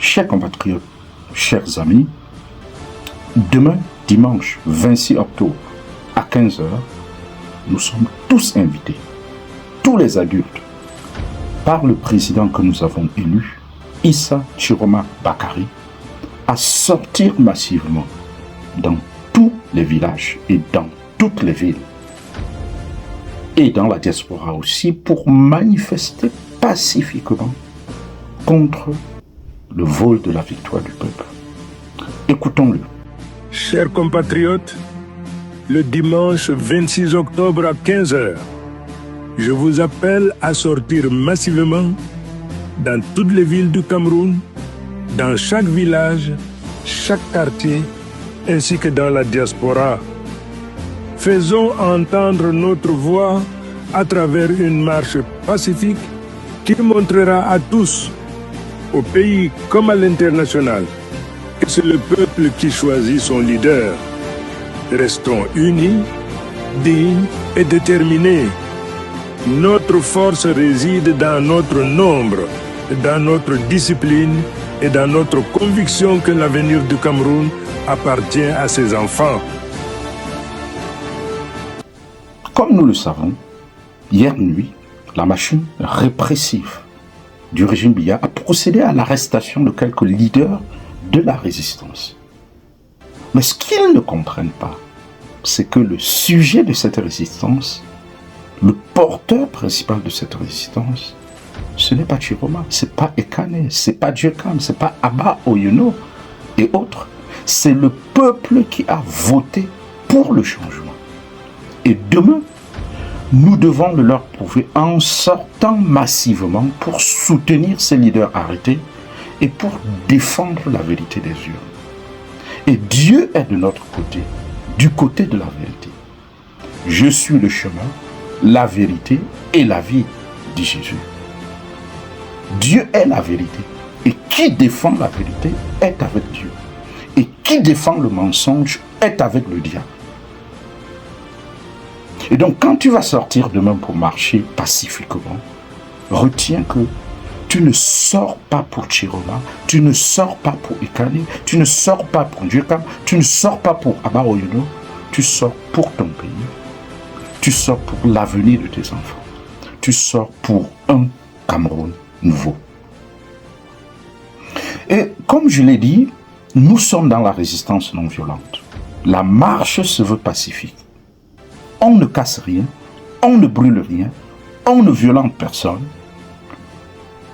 Chers compatriotes, chers amis, demain, dimanche 26 octobre, à 15 h, nous sommes tous invités, tous les adultes, par le président que nous avons élu, Issa Chiroma Bakari, à sortir massivement dans tous les villages et dans toutes les villes et dans la diaspora aussi pour manifester pacifiquement contre le vol de la victoire du peuple. Écoutons-le. Chers compatriotes, le dimanche 26 octobre à 15 h, je vous appelle à sortir massivement dans toutes les villes du Cameroun, dans chaque village, chaque quartier, ainsi que dans la diaspora. Faisons entendre notre voix à travers une marche pacifique qui montrera à tous, au pays comme à l'international, que c'est le peuple qui choisit son leader. Restons unis, dignes et déterminés. Notre force réside dans notre nombre, dans notre discipline et dans notre conviction que l'avenir du Cameroun appartient à ses enfants. Comme nous le savons, hier nuit, la machine répressive du régime Biya a procédé à l'arrestation de quelques leaders de la résistance. Mais ce qu'ils ne comprennent pas, c'est que le sujet de cette résistance, le porteur principal de cette résistance, ce n'est pas Chiroma, c'est pas Ekane, c'est pas Djekam, c'est pas Abba Oyono et autres. C'est le peuple qui a voté pour le changement. Et demain, nous devons le leur prouver en sortant massivement pour soutenir ces leaders arrêtés et pour défendre la vérité des urnes. Et Dieu est de notre côté, du côté de la vérité. Je suis le chemin, la vérité et la vie, dit Jésus. Dieu est la vérité. Et qui défend la vérité est avec Dieu. Et qui défend le mensonge est avec le diable. Et donc, quand tu vas sortir demain pour marcher pacifiquement, retiens que tu ne sors pas pour Chiroma, tu ne sors pas pour Ekane, tu ne sors pas pour Djekam, tu ne sors pas pour Abba Oyono, tu sors pour ton pays, tu sors pour l'avenir de tes enfants, tu sors pour un Cameroun nouveau. Et comme je l'ai dit, nous sommes dans la résistance non violente. La marche se veut pacifique. On ne casse rien, on ne brûle rien, on ne violente personne,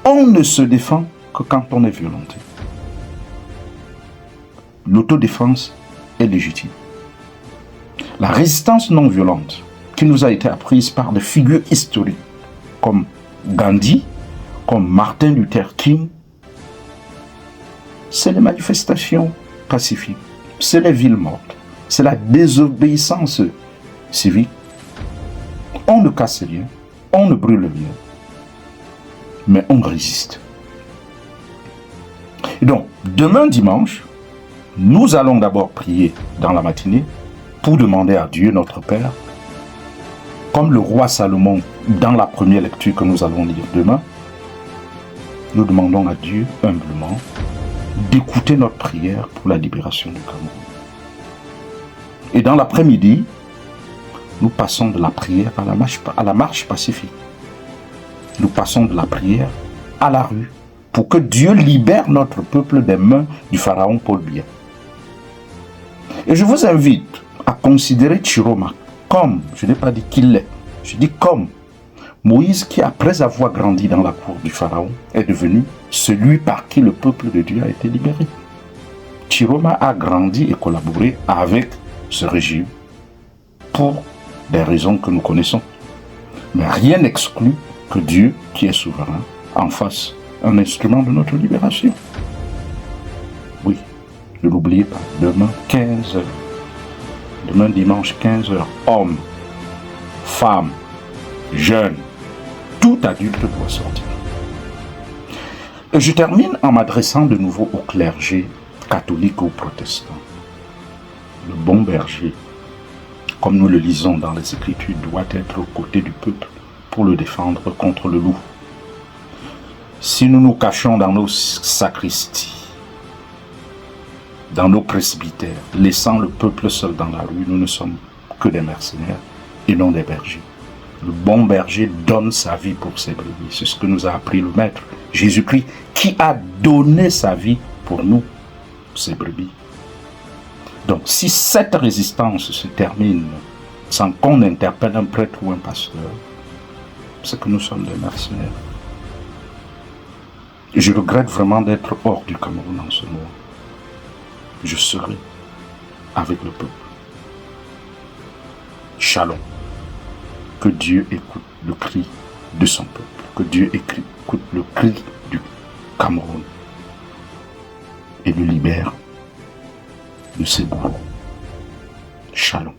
on ne se défend que quand on est violenté. L'autodéfense est légitime. La résistance non violente qui nous a été apprise par des figures historiques comme Gandhi, comme Martin Luther King, c'est les manifestations pacifiques, c'est les villes mortes, c'est la désobéissance civique. On ne casse rien, on ne brûle rien, mais on résiste. Et donc, demain dimanche, nous allons d'abord prier dans la matinée pour demander à Dieu, notre Père, comme le roi Salomon dans la première lecture que nous allons lire demain, nous demandons à Dieu humblement d'écouter notre prière pour la libération du Cameroun. Et dans l'après-midi, nous passons de la prière à la marche pacifique. Nous passons de la prière à la rue pour que Dieu libère notre peuple des mains du pharaon Paul Biya. Et je vous invite à considérer Chiroma comme, je n'ai pas dit qu'il l'est, je dis comme Moïse qui, après avoir grandi dans la cour du pharaon, est devenu celui par qui le peuple de Dieu a été libéré. Chiroma a grandi et collaboré avec ce régime pour des raisons que nous connaissons. Mais rien n'exclut que Dieu, qui est souverain, en fasse un instrument de notre libération. Oui, ne l'oubliez pas, demain 15 h, demain dimanche 15 h, hommes, femmes, jeunes, tout adulte doit sortir. Et je termine en m'adressant de nouveau au clergé catholique ou protestant. Le bon berger, comme nous le lisons dans les Écritures, doit être aux côtés du peuple pour le défendre contre le loup. Si nous nous cachons dans nos sacristies, dans nos presbytères, laissant le peuple seul dans la rue, nous ne sommes que des mercenaires et non des bergers. Le bon berger donne sa vie pour ses brebis. C'est ce que nous a appris le Maître, Jésus-Christ, qui a donné sa vie pour nous, ses brebis. Donc, si cette résistance se termine sans qu'on interpelle un prêtre ou un pasteur, c'est que nous sommes des mercenaires. Je regrette vraiment d'être hors du Cameroun en ce moment. Je serai avec le peuple. Shalom. Que Dieu écoute le cri de son peuple. Que Dieu écoute le cri du Cameroun. Et le libère de ses bourreaux. Shalom.